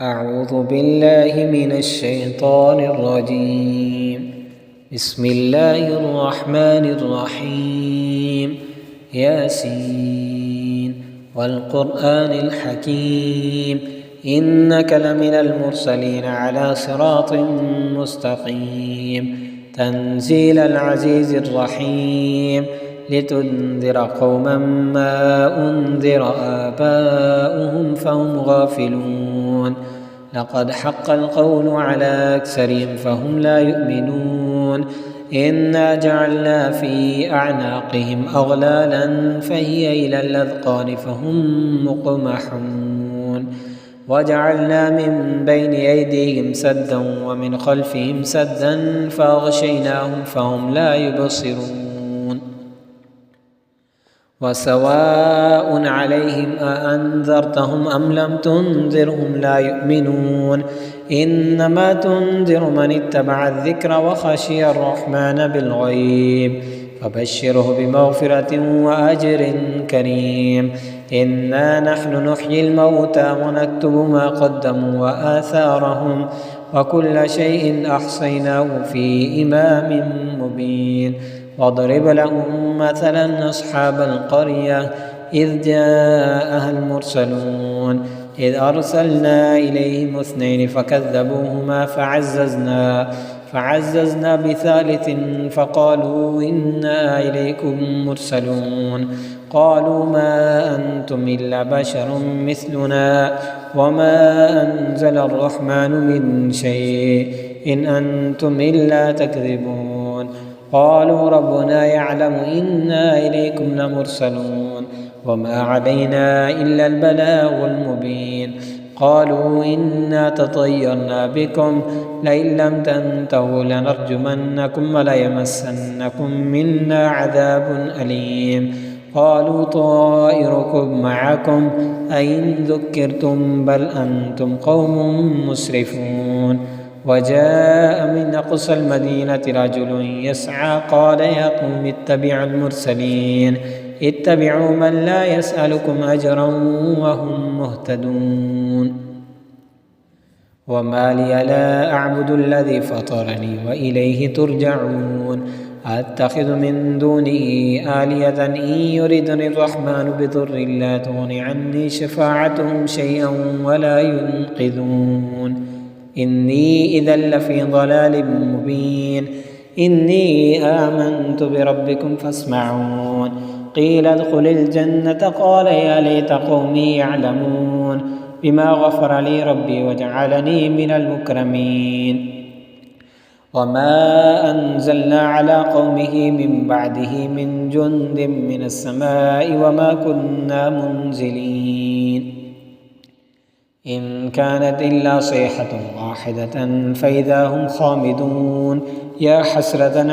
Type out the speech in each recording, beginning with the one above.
أعوذ بالله من الشيطان الرجيم. بسم الله الرحمن الرحيم. ياسين والقرآن الحكيم إنك لمن المرسلين على صراط مستقيم تنزيل العزيز الرحيم لتنذر قوما ما أنذر آباؤهم فهم غافلون لقد حق القول على أكثرهم فهم لا يؤمنون إنا جعلنا في أعناقهم أغلالا فهي إلى الأذقان فهم مقمحون وجعلنا من بين أيديهم سدا ومن خلفهم سدا فأغشيناهم فهم لا يبصرون وسواء عليهم أأنذرتهم أم لم تنذرهم لا يؤمنون إنما تنذر من اتبع الذكر وخشي الرحمن بالغيب فبشره بمغفرة وأجر كريم إنا نحن نحيي الموتى ونكتب ما قدموا وآثارهم وكل شيء أحصيناه في إمام مبين واضرب لهم مثلا أصحاب القرية إذ جاءها المرسلون إذ أرسلنا إليهم 2 فكذبوهما فعززنا بثالث فقالوا إنا إليكم مرسلون قالوا ما أنتم إلا بشر مثلنا وما أنزل الرحمن من شيء إن أنتم إلا تكذبون قالوا ربنا يعلم إنا إليكم لمرسلون وما علينا إلا البلاغ المبين قالوا إنا تطيرنا بكم لئن لم تنتهوا لنرجمنكم وليمسنكم منا عذاب أليم قالوا طائركم معكم أئن ذكرتم بل أنتم قوم مسرفون وجاء من أقصى المدينة رجل يسعى قال يا قوم اتبعوا المرسلين اتبعوا من لا يسألكم أجرا وهم مهتدون وما لي لا أعبد الذي فطرني وإليه ترجعون أتخذ من دونه آلهة إن يردني الرحمن بضر لا تغن عني شفاعتهم شيئا ولا ينقذون إني إذا لفي ضلال مبين إني آمنت بربكم فاسمعون قيل ادخل الجنة قال يا ليت قومي يعلمون بما غفر لي ربي وجعلني من المكرمين وما أنزلنا على قومه من بعده من جند من السماء وما كنا منزلين إن كانت إلا صيحة واحدة فإذا هم خامدون يا حسرة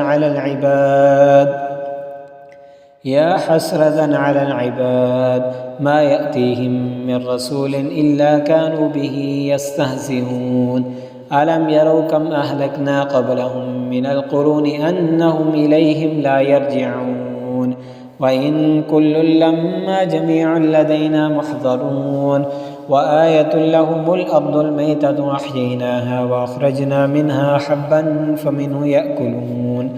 على العباد ما يأتيهم من رسول إلا كانوا به يستهزئون ألم يروا كم أهلكنا قبلهم من القرون أنهم إليهم لا يرجعون وإن كل لما جميع لدينا محضرون وآية لهم الأرض الميتة أحييناها وأخرجنا منها حبا فمنه يأكلون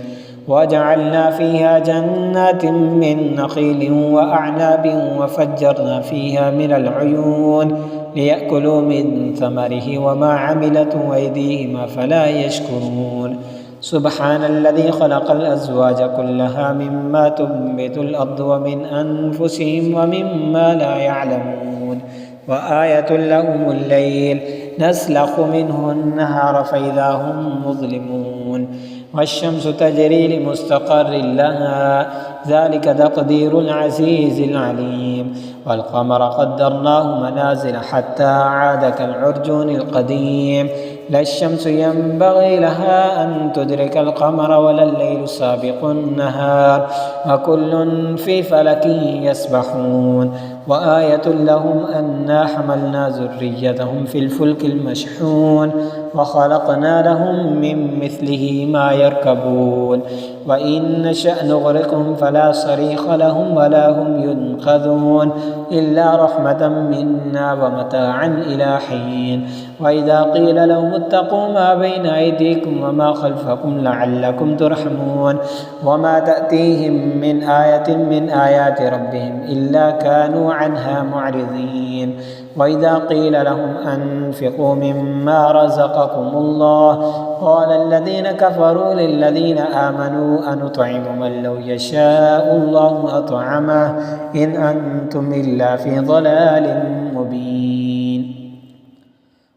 وجعلنا فيها جنات من نخيل وأعناب وفجرنا فيها من العيون ليأكلوا من ثمره وما عملته أيديهم فلا يشكرون سبحان الذي خلق الأزواج كلها مما تنبت الأرض ومن أنفسهم ومما لا يعلمون وآية لهم الليل نسلخ منه النهار فإذا هم مظلمون والشمس تجري لمستقر لها ذلك تقدير العزيز العليم والقمر قدرناه منازل حتى عاد كالعرجون القديم لا الشمس ينبغي لها أن تدرك القمر ولا الليل سابق النهار وكل في فلك يسبحون وآية لهم أنا حملنا ذريتهم في الفلك المشحون وخلقنا لهم من مثله ما يركبون وإن نشأ نغرقهم فلا صريخ لهم ولا هم ينقذون إلا رحمة منا ومتاعا إلى حين وإذا قيل لهم اتقوا ما بين أيديكم وما خلفكم لعلكم ترحمون وما تأتيهم من آية من آيات ربهم إلا كانوا عنها معرضين وإذا قيل لهم أنفقوا مما رزقكم الله قال الذين كفروا للذين آمنوا أنطعم من لو يشاء الله أطعمه إن أنتم إلا في ضلال مبين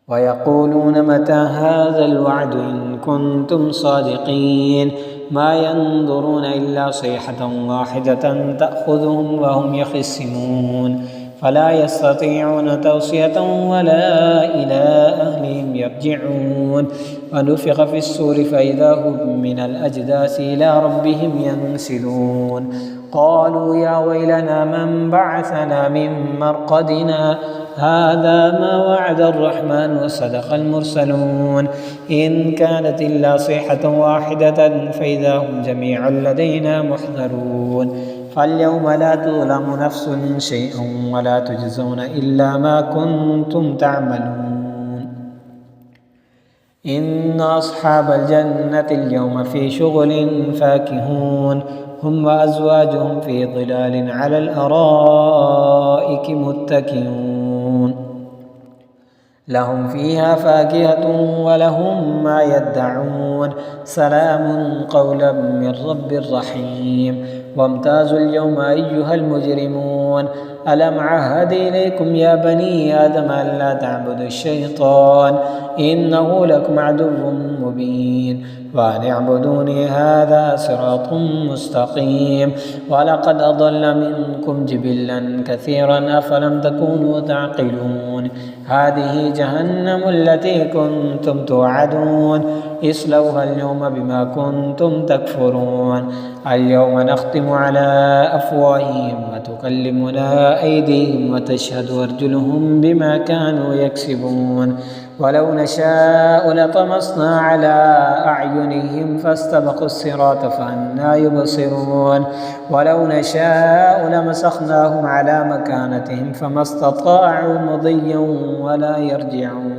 ويقولون متى هذا الوعد إن كنتم صادقين ما ينظرون إلا صيحة واحدة تأخذهم وهم يخصمون فلا يستطيعون توصية ولا إلى أهلهم يرجعون ونفخ في السور فإذا هم من الأجداث إلى ربهم ينسلون قالوا يا ويلنا من بعثنا من مرقدنا هذا ما وعد الرحمن وصدق المرسلون إن كانت إلا صيحة واحدة فإذا هم جميع لدينا محضرون فاليوم لا تظلم نفس شيئا ولا تجزون إلا ما كنتم تعملون إن أصحاب الجنة اليوم في شغل فاكهون هم وأزواجهم في ظلال على الأرائك متكئون لهم فيها فاكهة ولهم ما يدعون سلام قولا من رب رحيم وامتازوا اليوم أيها المجرمون ألم عهد إليكم يا بني آدم ألا تعبدوا الشيطان إنه لكم عدو مبين وأن اعبدوني هذا صراط مستقيم ولقد أضل منكم جبلا كثيرا أفلم تكونوا تعقلون هذه جهنم التي كنتم توعدون اصلوها اليوم بما كنتم تكفرون اليوم نختم على أفواههم وتكلمنا أيديهم وتشهد أرجلهم بما كانوا يكسبون ولو نشاء لطمسنا على أعينهم فاستبقوا الصراط فأنى يبصرون ولو نشاء لمسخناهم على مكانتهم فما استطاعوا مضيا ولا يرجعون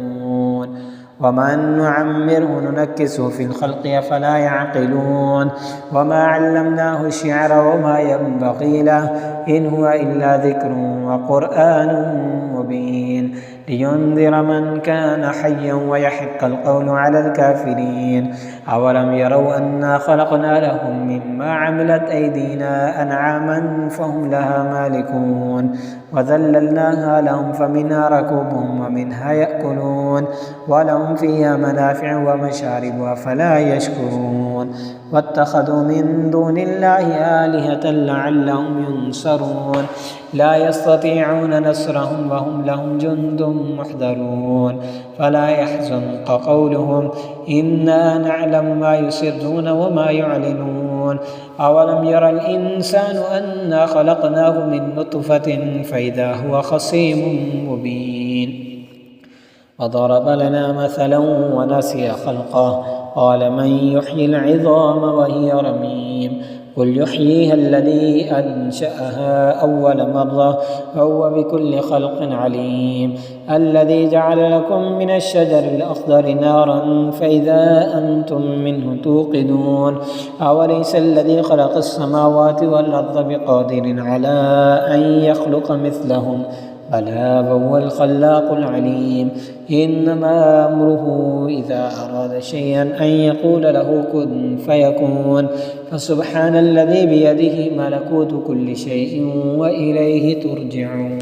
ومن نعمره ننكسه في الخلق أفلا يعقلون وما علمناه الشعر وما ينبغي له إن هو إلا ذكر وقرآن مبين لينذر من كان حيا ويحق القول على الكافرين أولم يروا أنا خلقنا لهم مما عملت أيدينا أنعاما فهم لها مالكون وذللناها لهم فمنها ركوبهم ومنها يأكلون ولهم فيها منافع ومشارب أفلا يشكرون واتخذوا من دون الله آلهة لعلهم ينصرون لا يستطيعون نصرهم وهم لهم جند محضرون فلا يحزنك قولهم إنا نعلم ما يسرون وما يعلنون أولم يرى الإنسان أنا خلقناه من نطفة فإذا هو خصيم مبين وضرب لنا مثلا ونسي خلقه قال من يحيي العظام وهي رميم قل يحييها الذي أنشأها أول مرة وهو بكل خلق عليم الذي جعل لكم من الشجر الأخضر نارا فإذا أنتم منه توقدون أوليس الذي خلق السماوات والأرض بقادر على أن يخلق مثلهم بلى وهو الخلاق العليم إنما أمره إذا أراد شيئا أن يقول له كن فيكون فسبحان الذي بيده ملكوت كل شيء وإليه ترجعون